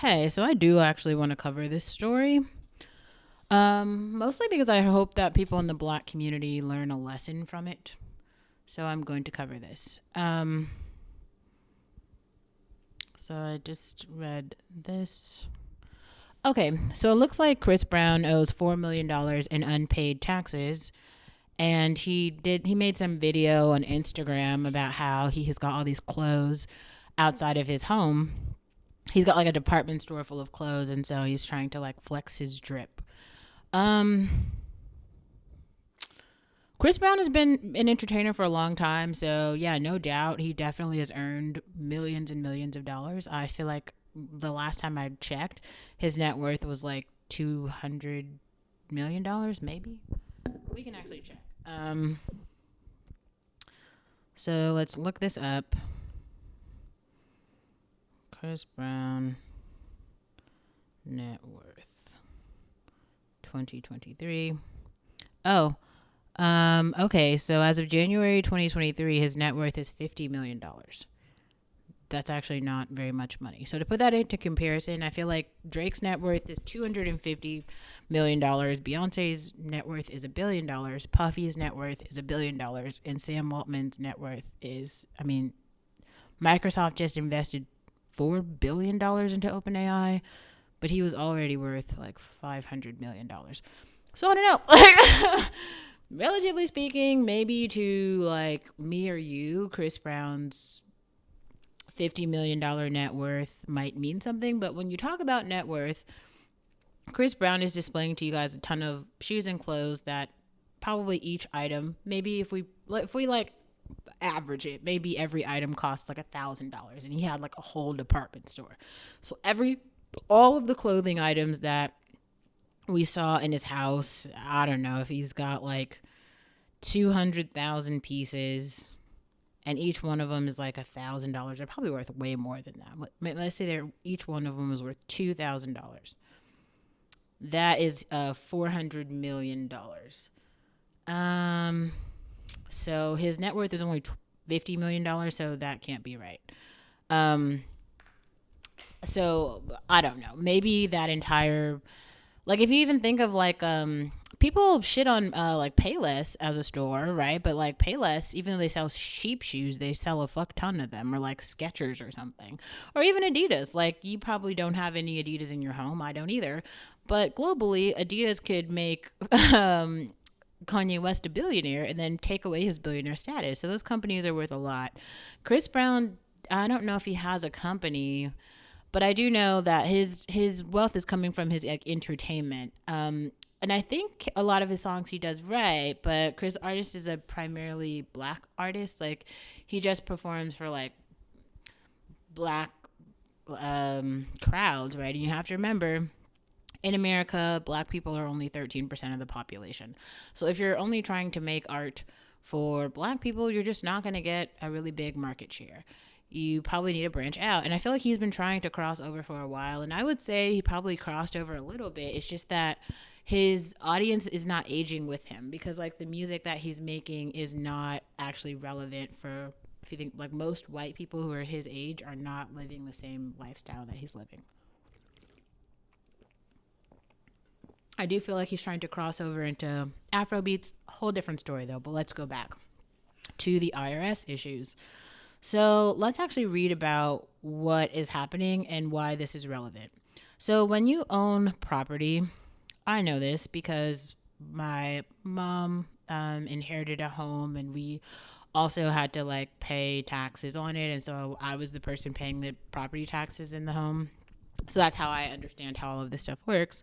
Hey, so I do actually want to cover this story. Mostly because I hope that people in the black community learn a lesson from it. So I'm going to cover this. So I just read this. Okay, so it looks like Chris Brown owes $4 million in unpaid taxes, and he made some video on Instagram about how he has got all these clothes outside of his home. He's got like a department store full of clothes, and so he's trying to like flex his drip. Um, Chris Brown has been an entertainer for a long time, so yeah, no doubt he definitely has earned millions and millions of dollars. I feel like the last time I checked, his net worth was like $200 million, maybe. We can actually check. So let's look this up. Chris Brown net worth 2023. Oh, okay, so as of January 2023, his net worth is $50 million. That's actually not very much money. So to put that into comparison, I feel like Drake's net worth is $250 million. Beyonce's net worth is $1 billion. Puffy's net worth is $1 billion. And Sam Altman's net worth is, Microsoft just invested $4 billion into OpenAI, but he was already worth like $500 million. So I don't know. Like, relatively speaking, maybe to like me or you, Chris Brown's $50 million net worth might mean something. But when you talk about net worth, Chris Brown is displaying to you guys a ton of shoes and clothes that probably each item, maybe if we like average it, maybe every item costs like $1,000, and he had like a whole department store. So all of the clothing items that we saw in his house, I don't know if he's got like 200,000 pieces, and each one of them is like $1,000. They're probably worth way more than that. Let's say each one of them is worth $2,000. That is $400 million. So his net worth is only $50 million, so that can't be right. So I don't know. Maybe that entire, like, if you even think of like people shit on like Payless as a store, right? But like Payless, even though they sell cheap shoes, they sell a fuck ton of them, or like Skechers or something, or even Adidas. Like, you probably don't have any Adidas in your home. I don't either. But globally, Adidas could make Kanye West a billionaire and then take away his billionaire status. So those companies are worth a lot. Chris Brown, I don't know if he has a company, but I do know that his wealth is coming from his like entertainment. And I think a lot of his songs he does right, but Chris Artist is a primarily black artist. Like, he just performs for like black crowds, right? And you have to remember, in America, black people are only 13% of the population. So if you're only trying to make art for black people, you're just not going to get a really big market share. You probably need to branch out. And I feel like he's been trying to cross over for a while. And I would say he probably crossed over a little bit. It's just that his audience is not aging with him, because like the music that he's making is not actually relevant for, if you think, like, most white people who are his age are not living the same lifestyle that he's living. I do feel like he's trying to cross over into Afrobeats. A whole different story though, but let's go back to the IRS issues. So let's actually read about what is happening and why this is relevant. So when you own property, I know this because my mom inherited a home, and we also had to like pay taxes on it. And so I was the person paying the property taxes in the home. So that's how I understand how all of this stuff works.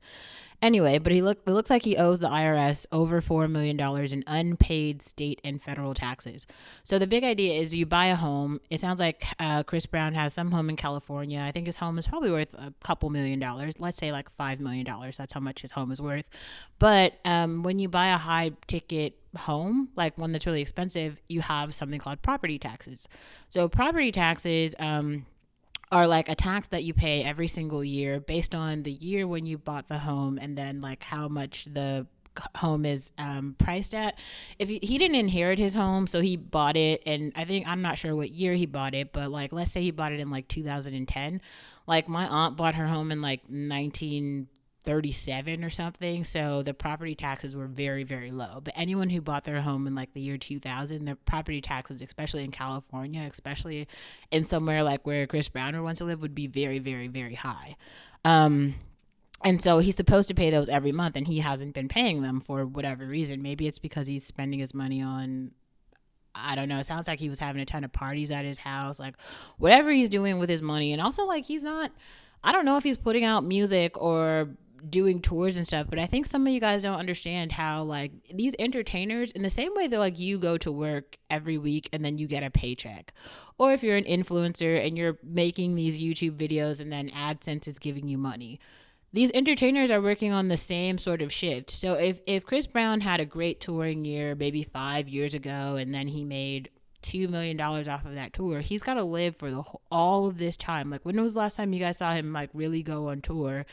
Anyway, but it looks like he owes the IRS over $4 million in unpaid state and federal taxes. So the big idea is, you buy a home. It sounds like Chris Brown has some home in California. I think his home is probably worth a couple $1,000,000. Let's say like $5 million. That's how much his home is worth. But when you buy a high ticket home, like one that's really expensive, you have something called property taxes. So property taxes are like a tax that you pay every single year based on the year when you bought the home, and then like how much the home is priced at. If he didn't inherit his home, so he bought it, and I'm not sure what year he bought it, but like let's say he bought it in like 2010. Like my aunt bought her home in like 1937 or something, so the property taxes were very, very low. But anyone who bought their home in like the year 2000, the property taxes, especially in California, especially in somewhere like where Chris Brown wants to live, would be very, very, very high. And so he's supposed to pay those every month, and he hasn't been paying them for whatever reason. Maybe it's because he's spending his money on, I don't know. It sounds like he was having a ton of parties at his house, like whatever he's doing with his money. And also, like, he's not, I don't know if he's putting out music or doing tours and stuff, but I think some of you guys don't understand how, like, these entertainers, in the same way that, like, you go to work every week and then you get a paycheck, or if you're an influencer and you're making these YouTube videos and then AdSense is giving you money, these entertainers are working on the same sort of shift. So if Chris Brown had a great touring year maybe 5 years ago, and then he made $2 million off of that tour, he's got to live for all of this time. Like, when was the last time you guys saw him like really go on tour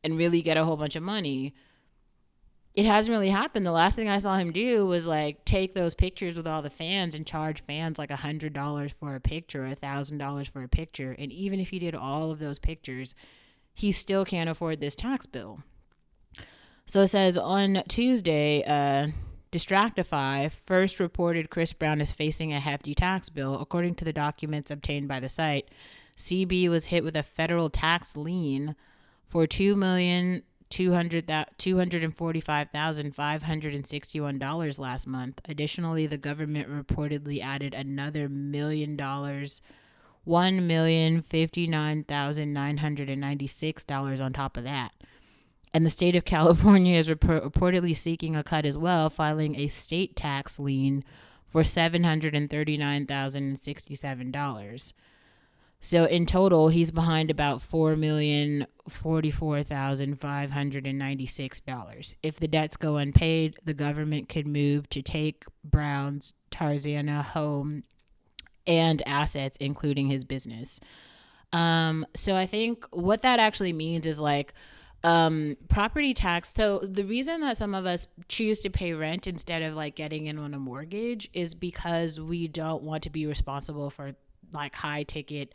and really get a whole bunch of money? It hasn't really happened. The last thing I saw him do was like take those pictures with all the fans and charge fans like $100 for a picture, $1,000 for a picture. And even if he did all of those pictures, he still can't afford this tax bill. So it says on Tuesday, Distractify first reported Chris Brown is facing a hefty tax bill. According to the documents obtained by the site, CB was hit with a federal tax lien for $2,245,561 last month. Additionally, the government reportedly added another $1 million, $1,059,996 on top of that. And the state of California is reportedly seeking a cut as well, filing a state tax lien for $739,067. So in total, he's behind about $4,044,596. If the debts go unpaid, the government could move to take Brown's Tarzana home and assets, including his business. So I think what that actually means is like property tax. So the reason that some of us choose to pay rent instead of like getting in on a mortgage is because we don't want to be responsible for like high ticket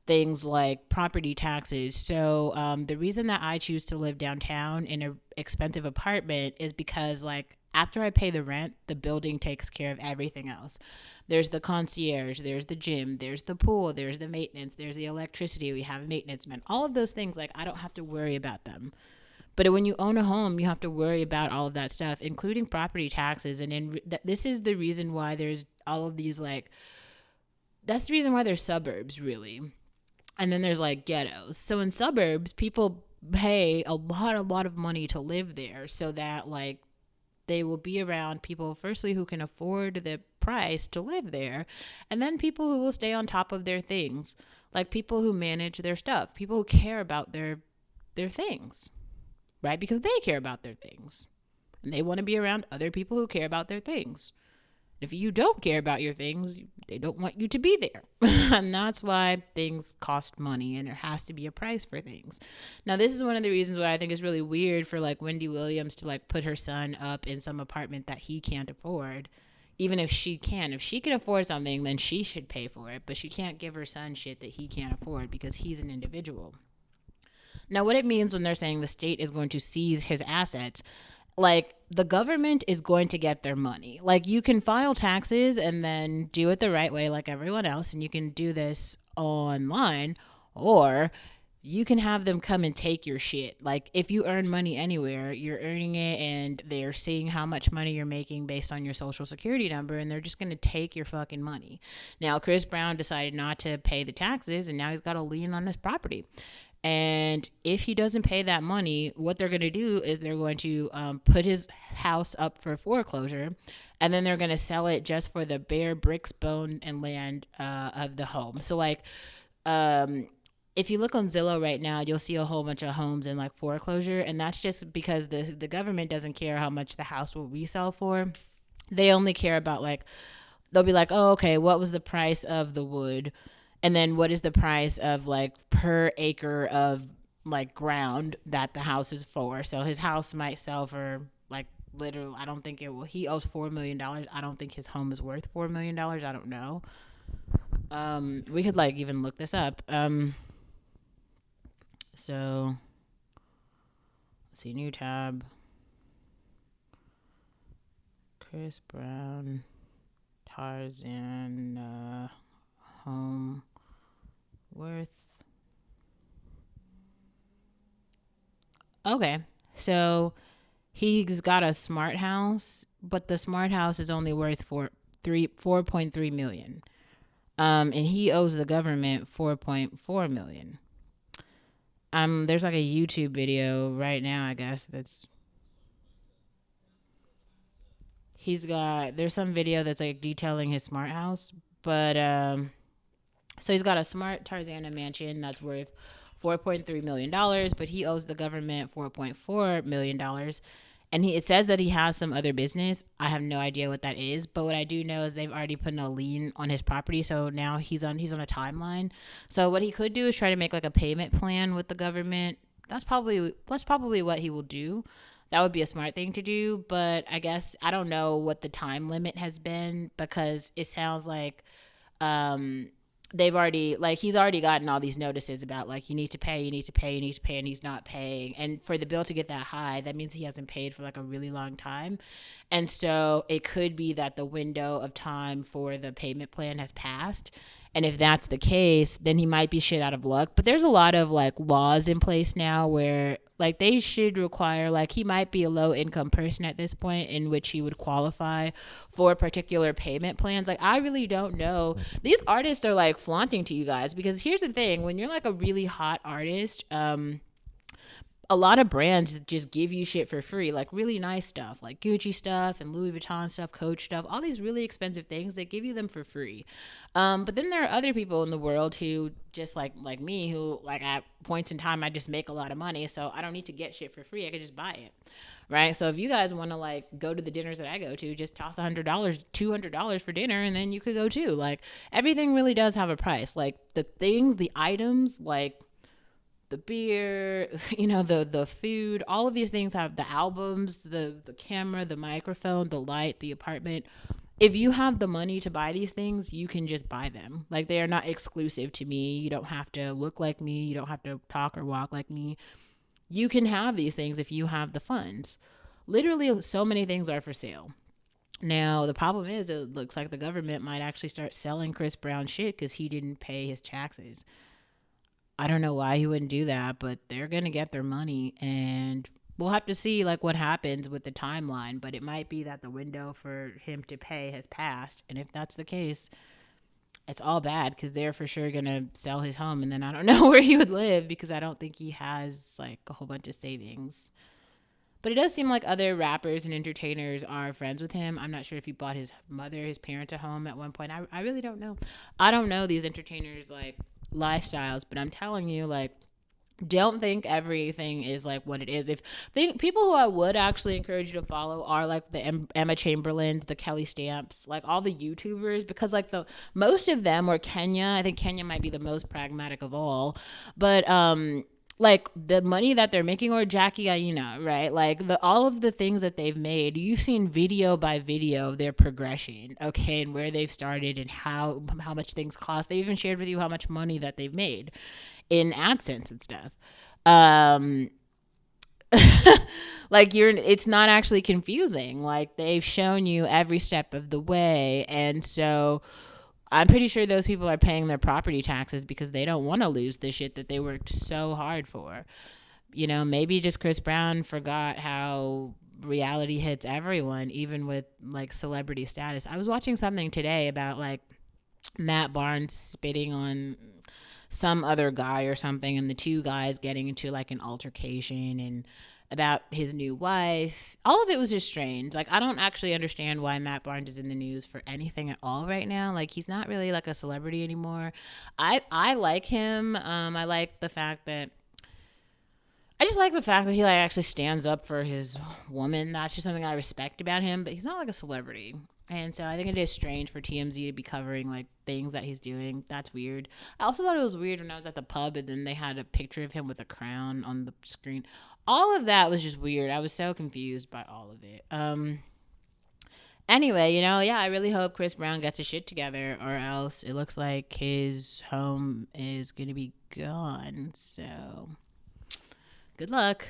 things like property taxes. So the reason that I choose to live downtown in an expensive apartment is because like after I pay the rent, the building takes care of everything else. There's the concierge, there's the gym, there's the pool, there's the maintenance, there's the electricity. We have maintenance men. All of those things, like I don't have to worry about them. But when you own a home, you have to worry about all of that stuff, including property taxes. And this is the reason why there's all of these like, that's the reason why there's suburbs really. And then there's like ghettos. So in suburbs, people pay a lot of money to live there so that like they will be around people, firstly, who can afford the price to live there, and then people who will stay on top of their things, like people who manage their stuff, people who care about their things, right? Because they care about their things, and they want to be around other people who care about their things. If you don't care about your things, they don't want you to be there. And that's why things cost money and there has to be a price for things. Now, this is one of the reasons why I think it's really weird for like Wendy Williams to like put her son up in some apartment that he can't afford. Even if she can. If she can afford something, then she should pay for it. But she can't give her son shit that he can't afford because he's an individual. Now, what it means when they're saying the state is going to seize his assets, like the government is going to get their money. Like you can file taxes and then do it the right way like everyone else, and you can do this online, or you can have them come and take your shit. Like if you earn money anywhere, you're earning it and they're seeing how much money you're making based on your social security number, and they're just going to take your fucking money. Now, Chris Brown decided not to pay the taxes, and now he's got a lien on his property. And if he doesn't pay that money, what they're going to do is they're going to put his house up for foreclosure, and then they're going to sell it just for the bare bricks, bone, and land of the home. So, like, if you look on Zillow right now, you'll see a whole bunch of homes in, like, foreclosure, and that's just because the government doesn't care how much the house will resell for. They only care about, like, they'll be like, oh, okay, what was the price of the wood? And then what is the price of like per acre of like ground that the house is for? So his house might sell for like literally, I don't think it will. He owes $4 million. I don't think his home is worth $4 million. I don't know. We could like even look this up. So let's see, new tab. Chris Brown, Tarzan, home worth. Okay, so he's got a smart house, but the smart house is only worth 4.3 million. And he owes the government 4.4 million. There's like a YouTube video right now, I guess, that's there's some video that's like detailing his smart house, but so he's got a smart Tarzana mansion that's worth $4.3 million, but he owes the government $4.4 million. And it says that he has some other business. I have no idea what that is, but what I do know is they've already put a lien on his property, so now he's on a timeline. So what he could do is try to make like a payment plan with the government. That's probably what he will do. That would be a smart thing to do, but I guess I don't know what the time limit has been, because it sounds like um they've already, like, he's already gotten all these notices about like, you need to pay, you need to pay, you need to pay, and he's not paying. And for the bill to get that high, that means he hasn't paid for like a really long time. And so it could be that the window of time for the payment plan has passed. And if that's the case, then he might be shit out of luck. But there's a lot of like laws in place now where like they should require, like, he might be a low income person at this point in which he would qualify for particular payment plans. Like, I really don't know. These artists are like flaunting to you guys, because here's the thing: when you're like a really hot artist, a lot of brands just give you shit for free, like really nice stuff, like Gucci stuff and Louis Vuitton stuff, Coach stuff, all these really expensive things. They give you them for free. But then there are other people in the world who just like me, who like at points in time I just make a lot of money, so I don't need to get shit for free. I could just buy it, right? So if you guys want to like go to the dinners that I go to, just toss $100, $200 for dinner, and then you could go too. Like, everything really does have a price. Like the things, the items, like the beer, the food, all of these things have the albums, the camera, the microphone, the light, the apartment. If you have the money to buy these things, you can just buy them. Like, they are not exclusive to me. You don't have to look like me. You don't have to talk or walk like me. You can have these things if you have the funds. Literally, so many things are for sale. Now, the problem is, it looks like the government might actually start selling Chris Brown shit because he didn't pay his taxes. I don't know why he wouldn't do that, but they're going to get their money, and we'll have to see like what happens with the timeline. But it might be that the window for him to pay has passed. And if that's the case, it's all bad, because they're for sure going to sell his home. And then I don't know where he would live, because I don't think he has like a whole bunch of savings. But it does seem like other rappers and entertainers are friends with him. I'm not sure if he bought his mother, his parents a home at one point. I really don't know. I don't know these entertainers like lifestyles, but I'm telling you, like, don't think everything is like what it is. If think people who I would actually encourage you to follow are like the Emma Chamberlains, the Kelly Stamps, like all the YouTubers, because like the most of them, or Kenya, I think Kenya might be the most pragmatic of all, but like the money that they're making, or Jackie Aina, right? Like all of the things that they've made, you've seen video by video their progression, okay, and where they've started and how much things cost. They even shared with you how much money that they've made in AdSense and stuff. Like it's not actually confusing. Like, they've shown you every step of the way, and so I'm pretty sure those people are paying their property taxes because they don't want to lose the shit that they worked so hard for. Maybe just Chris Brown forgot how reality hits everyone, even with like celebrity status. I was watching something today about like Matt Barnes spitting on some other guy or something, and the two guys getting into like an altercation, and about his new wife. All of it was just strange. Like, I don't actually understand why Matt Barnes is in the news for anything at all right now. Like, he's not really like a celebrity anymore. I like him. I just like the fact that he like actually stands up for his woman. That's just something I respect about him, but he's not like a celebrity. And so I think it is strange for TMZ to be covering like things that he's doing. That's weird. I also thought it was weird when I was at the pub and then they had a picture of him with a crown on the screen. All of that was just weird. I was so confused by all of it. Anyway, yeah, I really hope Chris Brown gets his shit together or else it looks like his home is going to be gone. So, good luck.